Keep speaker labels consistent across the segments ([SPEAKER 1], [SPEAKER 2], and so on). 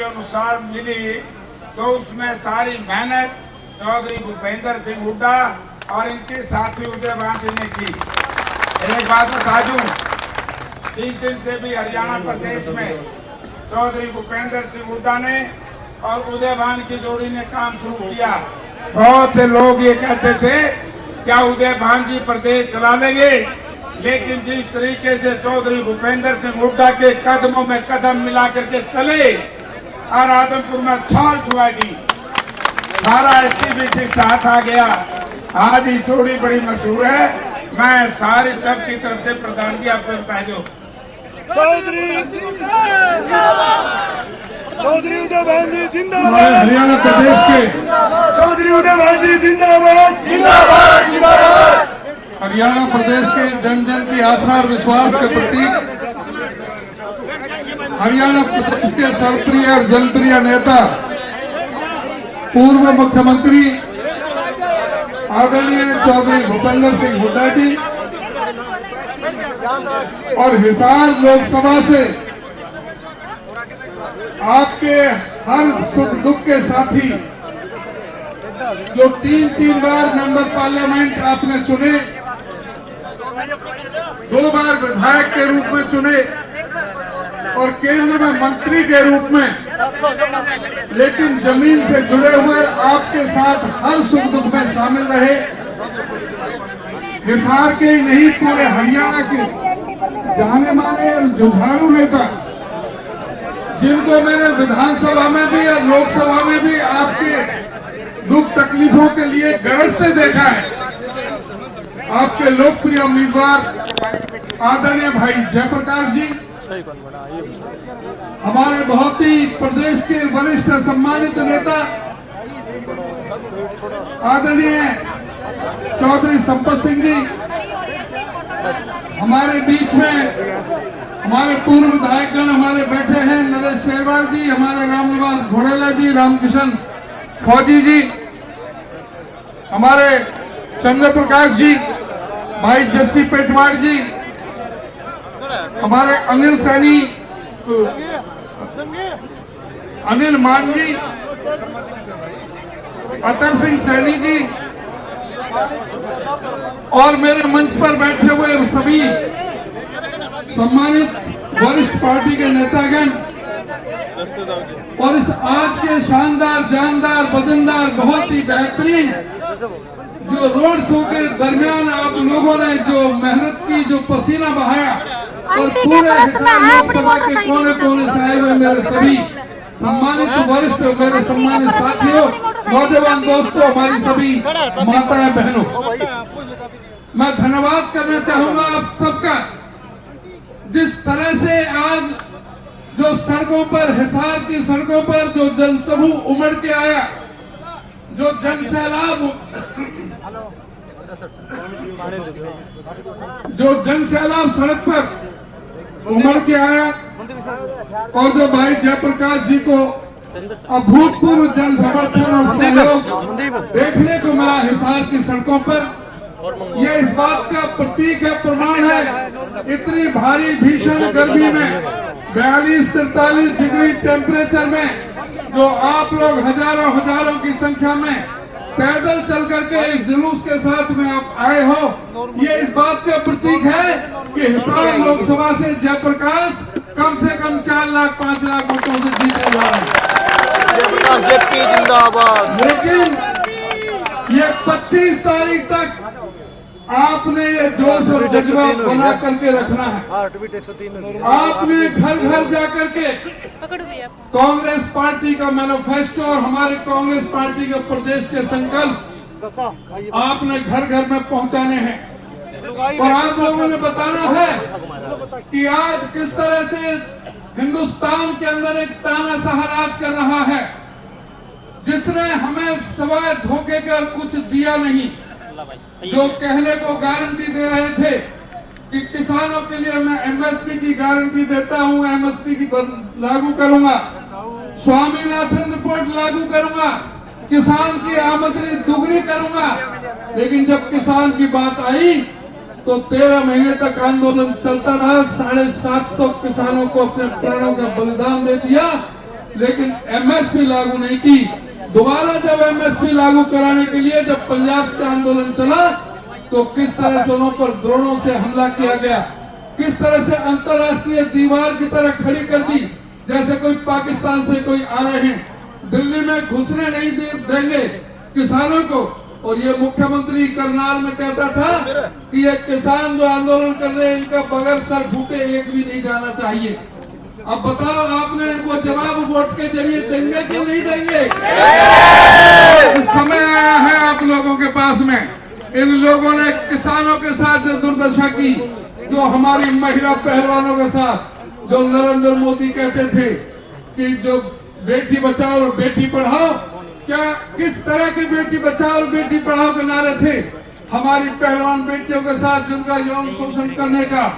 [SPEAKER 1] के अनुसार मिली तो उसमें सारी मेहनत चौधरी भूपेंद्र सिंह हुड्डा और इनके साथी उदय भांजी ने की। एक बात बता दूं, 30 दिन से भी हरियाणा प्रदेश में चौधरी भूपेंद्र सिंह हुड्डा ने और उदय भान की जोड़ी ने काम शुरू किया। बहुत से लोग ये कहते थे क्या उदय भान जी प्रदेश चला लेंगे, लेकिन जिस तरीके से चौधरी भूपेंद्र सिंह हुड्डा के कदमों में कदम मिला करके चले और आदमपुर में छाल छुआ दी, सारा एसटीबीसी साथ आ गया। आज ये जोड़ी बड़ी मशहूर है। मैं सारे सब की तरफ से प्रधान जी आपको बता दो,
[SPEAKER 2] चौधरी उदय भान जी जिंदाबाद।
[SPEAKER 3] हरियाणा प्रदेश के
[SPEAKER 2] चौधरी उदय भान जी जिंदाबाद जिंदाबाद जिंदाबाद।
[SPEAKER 3] हरियाणा प्रदेश के जन जन की आशा और विश्वास के प्रतीक, हरियाणा प्रदेश के सर्वप्रिय और जनप्रिय नेता पूर्व मुख्यमंत्री आदरणीय चौधरी भूपेंद्र सिंह हुड्डा जी और हिसार लोकसभा से आपके हर सुख दुख के साथी, जो 3 बार मेंबर पार्लियामेंट आपने चुने, 2 बार विधायक के रूप में चुने और केंद्र में मंत्री के रूप में, लेकिन जमीन से जुड़े हुए आपके साथ हर सुख दुख में शामिल रहे। हिसार के ही नहीं, पूरे हरियाणा के जाने माने जुझारू नेता, जिनको मैंने विधानसभा में भी और लोकसभा में भी आपके दुख तकलीफों के लिए गरजते देखा है। आपके लोकप्रिय उम्मीदवार आदरणीय भाई जयप्रकाश जी, हमारे बहुत ही प्रदेश के वरिष्ठ सम्मानित नेता आदरणीय चौधरी संपत सिंह जी, हमारे बीच में हमारे पूर्व विधायकगण हमारे बैठे हैं, नरेश शेरवाल जी, हमारे रामनिवास घोड़ेला जी, रामकिशन फौजी जी, हमारे चंद्र प्रकाश जी, भाई जस्सी पेटवाड़ जी, हमारे अनिल सैनी, अनिल मान जी, अतर सिंह सैनी जी और मेरे मंच पर बैठे हुए सभी सम्मानित वरिष्ठ पार्टी के नेतागण और इस आज के शानदार, जानदार, वजनदार, बहुत ही बेहतरीन जो रोड शो के दरमियान आप लोगों ने जो मेहनत की, जो पसीना बहाया और पूरे लोकसभा के कोने कोने से आए हुए मेरे सभी सम्मानित वरिष्ठ, मेरे सम्मानित साथियों, नौजवान दोस्तों, हमारी सभी माताएं बहनों, मैं धन्यवाद करना चाहूंगा आप सबका। जिस तरह से आज जो सड़कों पर, हिसार की सड़कों पर जो जनसमूह उमड़ के आया, जो जनसैलाब सड़क पर उमड़ के आया और जो भाई जयप्रकाश जी को अभूतपूर्व जन समर्थन और सहयोग देखने को मिला हिसार की सड़कों पर, यह इस बात का प्रतीक है, प्रमाण है। इतनी भारी भीषण गर्मी में 42-43 डिग्री टेम्परेचर में जो आप लोग हजारों की संख्या में पैदल चल करके इस जुलूस के साथ में आप आए हो, ये इस बात का प्रतीक है कि हिसार लोकसभा से जयप्रकाश कम से कम 4 लाख 5 लाख वोटों से जीतने जा रहे हैं।
[SPEAKER 2] जयप्रकाश जेपी जिंदाबाद।
[SPEAKER 3] लेकिन ये 25 तारीख तक आपने ये जोश और जज्बा बना करके रखना है। आपने घर घर जाकर के कांग्रेस पार्टी का मैनिफेस्टो और हमारे कांग्रेस पार्टी के प्रदेश के संकल्प आपने घर घर में पहुंचाने हैं और आप लोगों ने बताना है कि आज किस तरह से हिंदुस्तान के अंदर एक तानाशाह राज कर रहा है, जिसने हमें सवाए धोखे कर कुछ दिया नहीं। जो कहने को गारंटी दे रहे थे कि किसानों के लिए मैं एमएसपी की गारंटी देता हूं, एमएसपी की लागू करूंगा, स्वामीनाथन रिपोर्ट लागू करूंगा, किसान की आमदनी दुगनी करूंगा, लेकिन जब किसान की बात आई तो 13 महीने तक आंदोलन चलता रहा। 750 किसानों को अपने प्राणों का बलिदान दे दिया लेकिन एमएसपी लागू नहीं की। दोबारा जब एमएसपी लागू कराने के लिए जब पंजाब से आंदोलन चला तो किस तरह से उन पर ड्रोनों से हमला किया गया, किस तरह से अंतरराष्ट्रीय दीवार की तरह खड़ी कर दी, जैसे कोई पाकिस्तान से कोई आ रहे हैं। दिल्ली में घुसने नहीं देंगे किसानों को। और ये मुख्यमंत्री करनाल में कहता था कि ये किसान जो आंदोलन कर रहे हैं इनका बगैर सर फूटे एक भी नहीं जाना चाहिए। अब बताओ आपने इनको जवाब वोट के जरिए देंगे कि नहीं देंगे? समय आया है आप लोगों के पास में। इन लोगों ने किसानों के साथ जो दुर्दशा की, जो हमारी महिला पहलवानों के साथ, जो नरेंद्र मोदी कहते थे कि जो बेटी बचाओ और बेटी पढ़ाओ, क्या किस तरह की बेटी बचाओ और बेटी पढ़ाओ के नारे थे? हमारी पहलवान बेटियों के साथ जिनका यौन शोषण करने का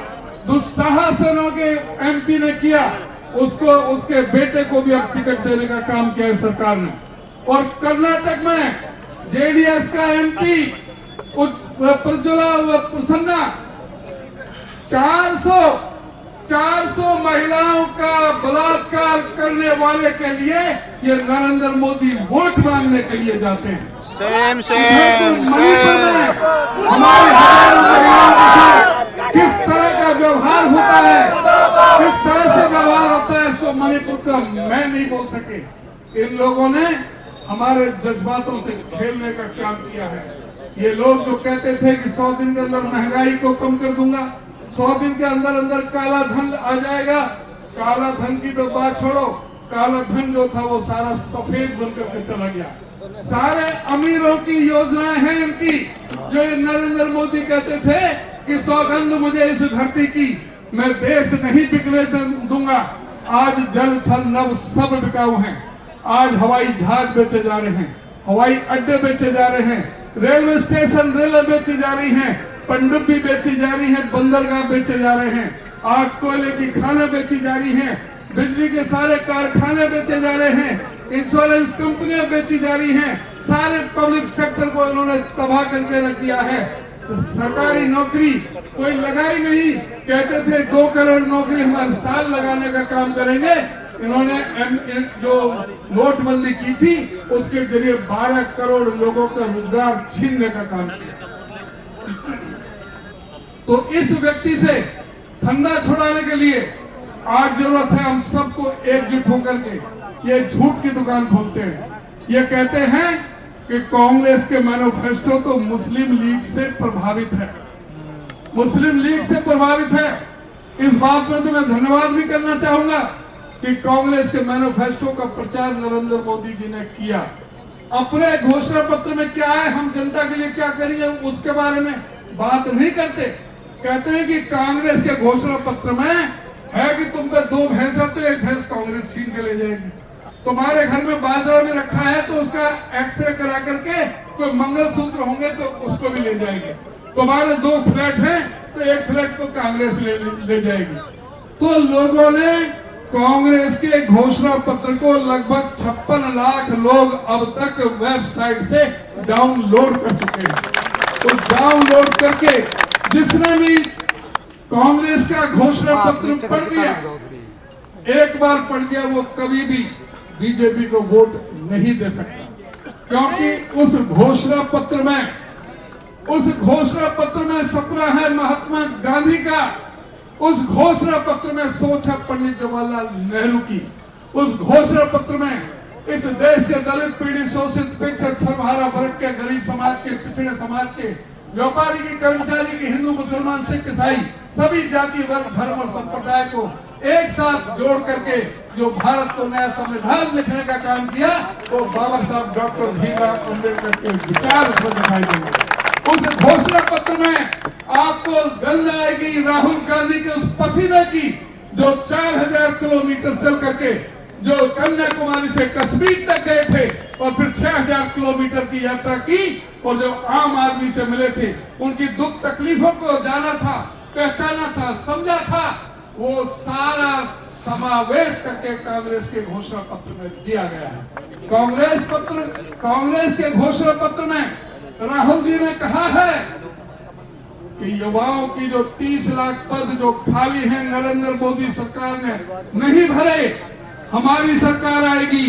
[SPEAKER 3] दुस्साहस के एमपी ने किया, उसको उसके बेटे को भी अब टिकट देने का काम किया है सरकार ने। और कर्नाटक में जेडीएस का एमपी प्रज्वला प्रसन्ना 400 महिलाओं का बलात्कार करने वाले के लिए ये नरेंद्र मोदी वोट मांगने के लिए जाते हैं।
[SPEAKER 4] सेम
[SPEAKER 3] मणिपुर में हमारे हजारों महिलाओं के साथ किस तरह का व्यवहार होता है, किस तरह से व्यवहार होता है, इसको मणिपुर का मैं नहीं बोल सके। इन लोगों ने हमारे जज्बातों से खेलने का काम किया है। ये लोग जो कहते थे कि 100 दिन के अंदर महंगाई को कम कर दूंगा, 100 दिन के अंदर अंदर काला धन आ जाएगा। काला धन की तो बात छोड़ो, काला धन जो था वो सारा सफेद बनकर के चला गया। सारे अमीरों की योजनाएं हैं इनकी, जो नरेंद्र मोदी कहते थे कि सौगंध मुझे इस धरती की, मैं देश नहीं बिकने दूंगा। आज जल थल नभ सब बिकाऊ हैं। आज हवाई जहाज बेचे जा रहे हैं, हवाई अड्डे बेचे जा रहे हैं, रेलवे स्टेशन रेलवे बेची जा रही हैं, पनडुब्बी बेची जा रही है, बंदरगाह बेचे जा रहे हैं। आज कोयले की खानें बेची जा रही हैं, बिजली के सारे कारखाने बेचे जा रहे हैं, इंश्योरेंस कंपनियां बेची जा रही हैं। सारे पब्लिक सेक्टर को इन्होंने तबाह करके रख दिया है। सरकारी नौकरी कोई लगाई नहीं। कहते थे 2 करोड़ नौकरी हम हर साल लगाने का काम करेंगे। इन्होंने जो नोटबंदी की थी उसके जरिए 12 करोड़ लोगों का रोजगार छीनने का काम किया। तो इस व्यक्ति से फंदा छुड़ाने के लिए आज जरूरत है हम सबको एकजुट होकर के। ये झूठ की दुकान खोलते हैं। ये कहते हैं कि कांग्रेस के मैनिफेस्टो तो मुस्लिम लीग से प्रभावित है, मुस्लिम लीग से प्रभावित है। इस बात में तो मैं धन्यवाद भी करना चाहूंगा कि कांग्रेस के मैनिफेस्टो का प्रचार नरेंद्र मोदी जी ने किया। अपने घोषणा पत्र में क्या है, हम जनता के लिए क्या करेंगे, उसके बारे में बात नहीं करते। कहते हैं कि कांग्रेस के घोषणा पत्र में है कि तुम पे 2 भैंस है तो 1 भैंस कांग्रेस छीन के ले जाएगी। तुम्हारे घर में बाजरा भी रखा है तो उसका एक्सरे करा करके कोई मंगलसूत्र होंगे तो उसको भी ले जाएगी। तुम्हारे 2 फ्लैट हैं तो 1 फ्लैट को कांग्रेस ले जाएगी। तो लोगों ने कांग्रेस के घोषणा पत्र को लगभग 56 लाख लोग अब तक वेबसाइट से डाउनलोड कर चुके हैं। तो डाउनलोड करके जिसने भी कांग्रेस का घोषणा पत्र पढ़ लिया, एक बार पढ़ दिया, वो कभी भी बीजेपी को वोट नहीं दे सकता। क्योंकि उस घोषणा पत्र में सपना है महात्मा गांधी का, उस घोषणा पत्र में सोच है पंडित जवाहरलाल नेहरू की, उस घोषणा पत्र में इस देश के दलित पीड़ित शोषित पिछड़े सर्वहारा वर्ग के गरीब समाज के पिछड़े समाज के व्यापारी की कर्मचारी की हिंदू मुसलमान सिख ईसाई सभी जाति वर्ग धर्म और संप्रदाय को एक साथ जोड़ करके जो भारत को नया संविधान लिखने का काम किया वो बाबा साहब डॉक्टर भीमराव अम्बेडकर के विचार उसमें दिखाई देंगे। उस घोषणा पत्र में आपको गंध आएगी राहुल गांधी के उस पसीने की जो 4000 किलोमीटर चल करके जो कन्याकुमारी से कश्मीर तक गए थे और फिर 6000 किलोमीटर की यात्रा की और जो आम आदमी से मिले थे, उनकी दुख तकलीफों को जाना था, पहचाना था, समझा था, वो सारा समावेश करके कांग्रेस के घोषणा पत्र में दिया गया है। कांग्रेस के घोषणा पत्र में राहुल जी ने कहा है कि युवाओं की जो 30 लाख पद जो खाली हैं नरेंद्र मोदी सरकार ने नहीं भरे, हमारी सरकार आएगी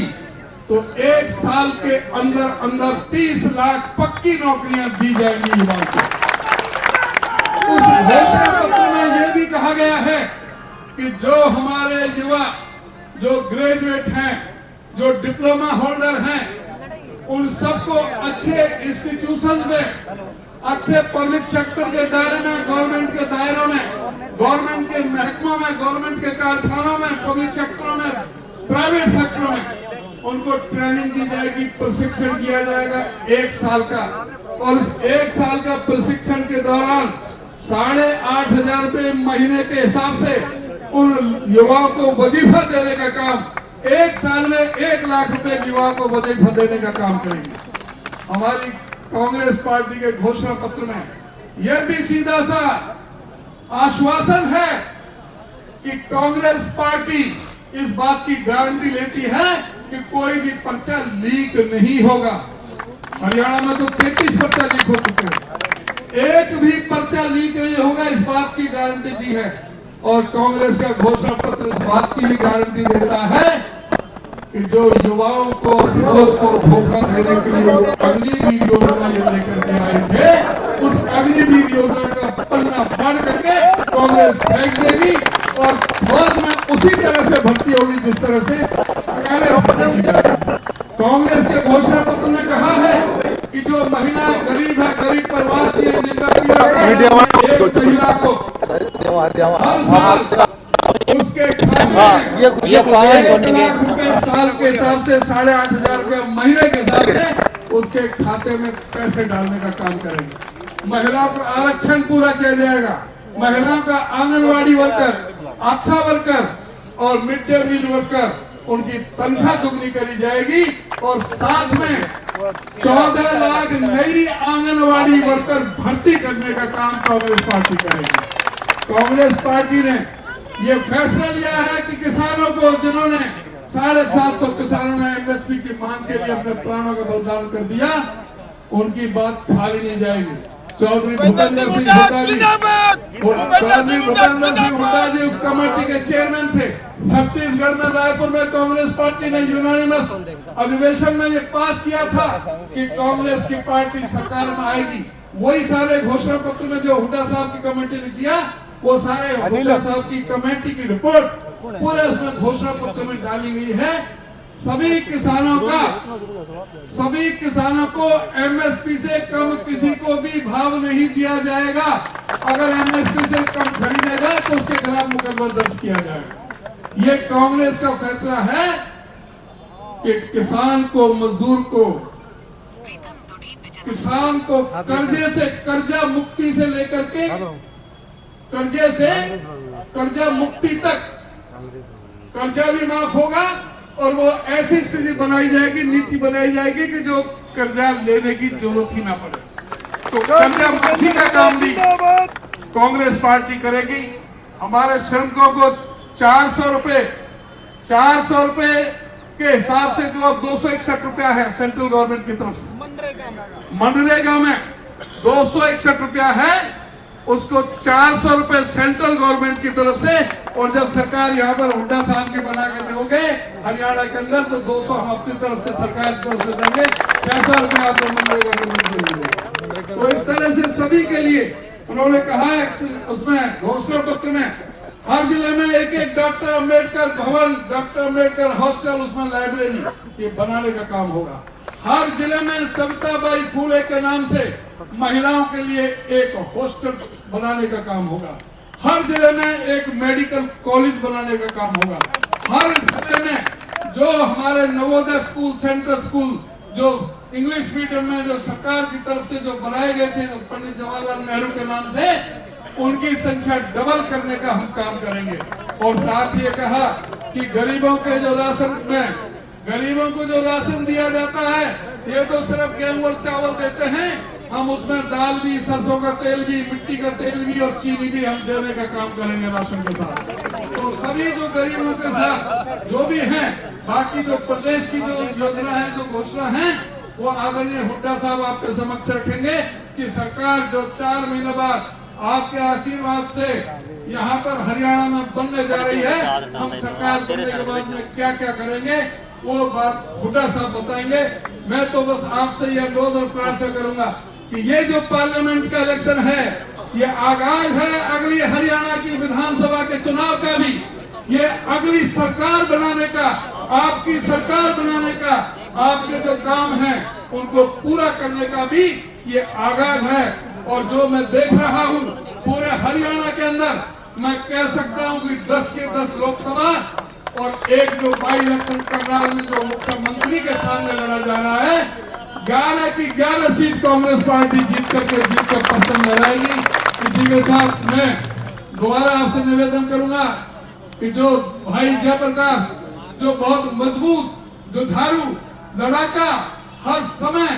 [SPEAKER 3] तो 1 साल के अंदर अंदर 30 लाख पक्की नौकरियां दी जाएंगी युवाओं को। उस घोषणा पत्र में यह भी कहा गया है कि जो हमारे युवा जो ग्रेजुएट हैं, जो डिप्लोमा होल्डर हैं, उन सबको अच्छे इंस्टीट्यूशन में, अच्छे पब्लिक सेक्टर के दायरे में, गवर्नमेंट के दायरों में, गवर्नमेंट के महकमों में, गवर्नमेंट के कारखानों में, पब्लिक सेक्टरों में, प्राइवेट सेक्टरों में उनको ट्रेनिंग दी जाएगी, प्रशिक्षण दिया जाएगा 1 साल का। और उस 1 साल का प्रशिक्षण के दौरान 8,500 रुपए महीने के हिसाब से उन युवाओं को वजीफा देने का काम, 1 साल में 1 लाख रुपए युवाओं को वजीफा देने का काम करेंगे। हमारी कांग्रेस पार्टी के घोषणा पत्र में यह भी सीधा सा आश्वासन है कि कांग्रेस पार्टी इस बात की गारंटी लेती है कि कोई भी पर्चा लीक नहीं होगा। हरियाणा में तो 33 पर्चा लीक हो चुके हैं, एक भी पर्चा लीक नहीं होगा, इस बात की गारंटी दी है। और कांग्रेस का घोषणा पत्र इस बात की भी गारंटी देता है कि जो युवाओं को रोज को धोखा देने के लिए अग्निवीर योजना लेकर के आए थे, उस अग्निवीर योजना का पन्ना फाड़ करके कांग्रेस फेंक देगी और फौज में उसी तरह से भर्ती होगी जिस तरह से पहले भर्ती की जाएगी। कांग्रेस के घोषणा पत्र में कहा है कि जो महिला गरीब है, गरीब परिवार की है, जिनका एक महिला को हर साल उसके खाते में 1 लाख रुपए साल के हिसाब से 8,500 रुपए महीने के हिसाब से उसके खाते में पैसे डालने का काम करेंगे। महिलाओं का आरक्षण पूरा किया जाएगा। महिलाओं का आंगनवाड़ी वर्कर, आशा वर्कर और मिड डे मील वर्कर, उनकी तनख्वाह दुगनी करी जाएगी और साथ में 14 लाख नई आंगनवाड़ी वर्कर भर्ती करने का काम कांग्रेस पार्टी करेगी। कांग्रेस पार्टी ने ये फैसला लिया है कि किसानों को, जिन्होंने 750 किसानों ने एमएसपी की मांग के लिए अपने प्राणों का बलिदान कर दिया, उनकी बात खाली नहीं जाएगी। चौधरी भूपेंद्र सिंह हुड्डा जी उस कमेटी के चेयरमैन थे। छत्तीसगढ़ में, रायपुर में कांग्रेस पार्टी ने यूनानिमस अधिवेशन में ये पास किया था कि कांग्रेस की पार्टी सरकार में आएगी। वही सारे घोषणा पत्र में जो हुड्डा साहब की कमेटी ने किया, वो सारे हुड्डा साहब की कमेटी की रिपोर्ट पूरे उसमें घोषणा पत्र में डाली गई है। सभी किसानों को एमएसपी से कम किसी को भी भाव नहीं दिया जाएगा। अगर एमएसपी से कम खरीदेगा तो उसके खिलाफ मुकदमा दर्ज किया जाएगा। ये कांग्रेस का फैसला है कि किसान को, मजदूर को, किसान को कर्जे से, कर्जा मुक्ति से लेकर के कर्जे से कर्जा मुक्ति तक कर्जा भी माफ होगा और वो ऐसी स्थिति बनाई जाएगी, नीति बनाई जाएगी कि जो कर्जा लेने की जरूरत ही ना पड़े। तो कर्जा माफी का काम भी कांग्रेस पार्टी करेगी। हमारे श्रमिकों को 400 रुपए के हिसाब से जो अब 261 रुपया है सेंट्रल गवर्नमेंट की तरफ से, मनरेगा में 261 रुपया है, उसको 400 रुपए सेंट्रल गवर्नमेंट की तरफ से, और जब सरकार यहाँ पर हुड्डा साहब की बना के दोगे हरियाणा के अंदर तो 200 हम अपनी तरफ से, सरकार की तरफ से देंगे, 600 रुपए आपको मनरेगा। तो इस तरह से सभी के लिए उन्होंने कहा है उसमें घोषणा पत्र में, हर जिले में एक डॉक्टर अंबेडकर भवन, डॉक्टर अंबेडकर हॉस्टल, उसमें लाइब्रेरी ये बनाने का काम होगा। हर जिले में सविताबाई फुले के नाम से महिलाओं के लिए एक हॉस्टल बनाने का काम होगा। हर जिले में एक मेडिकल कॉलेज बनाने का काम होगा। हर जिले में जो हमारे नवोदय स्कूल, सेंट्रल स्कूल, जो इंग्लिश मीडियम में जो सरकार की तरफ से जो बनाए गए थे पंडित जवाहरलाल नेहरू के नाम से, उनकी संख्या डबल करने का हम काम करेंगे। और साथ ही कहा कि गरीबों के जो राशन में, गरीबों को जो राशन दिया जाता है, ये तो सिर्फ गेहूं और चावल देते हैं, हम उसमें दाल भी, सरसों का तेल भी, मिट्टी का तेल भी और चीनी भी हम देने का काम करेंगे राशन के साथ। तो सभी जो गरीबों के साथ जो भी हैं, बाकी जो प्रदेश की जो योजना है, जो घोषणा है, वो आदरणीय हुड्डा साहब आपके समक्ष रखेंगे कि सरकार जो 4 महीने बाद आपके आशीर्वाद से यहाँ पर हरियाणा में बनने जा रही है, हम सरकार बनने के बाद में क्या क्या करेंगे वो बात हुड्डा साहब बताएंगे। मैं तो बस आपसे यह अनुरोध और प्रार्थना करूंगा कि ये जो पार्लियामेंट का इलेक्शन है, ये आगाज है अगली हरियाणा की विधानसभा के चुनाव का भी, ये अगली सरकार बनाने का, आपकी सरकार बनाने का, आपके जो काम हैं उनको पूरा करने का भी ये आगाज है। और जो मैं देख रहा हूँ पूरे हरियाणा के अंदर, मैं कह सकता हूँ कि 10 के 10 लोकसभा और एक जो बाई इलेक्शन करनाल में जो मुख्यमंत्री के सामने लड़ा जा रहा है, 11 की 11 सीट कांग्रेस पार्टी जीत कर परचम लहराएगी। इसी के साथ मैं दोबारा आपसे निवेदन करूंगा कि जो भाई जयप्रकाश, जो बहुत मजबूत, जो झाड़ू लड़ाका हर समय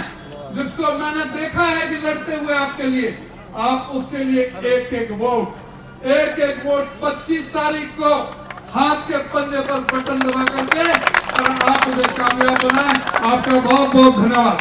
[SPEAKER 3] जिसको मैंने देखा है कि लड़ते हुए आपके लिए, आप उसके लिए एक एक वोट 25 तारीख को हाथ के पंजे पर बटन दबा करके और आप उसे कामयाब बनाएं। आपका बहुत बहुत धन्यवाद।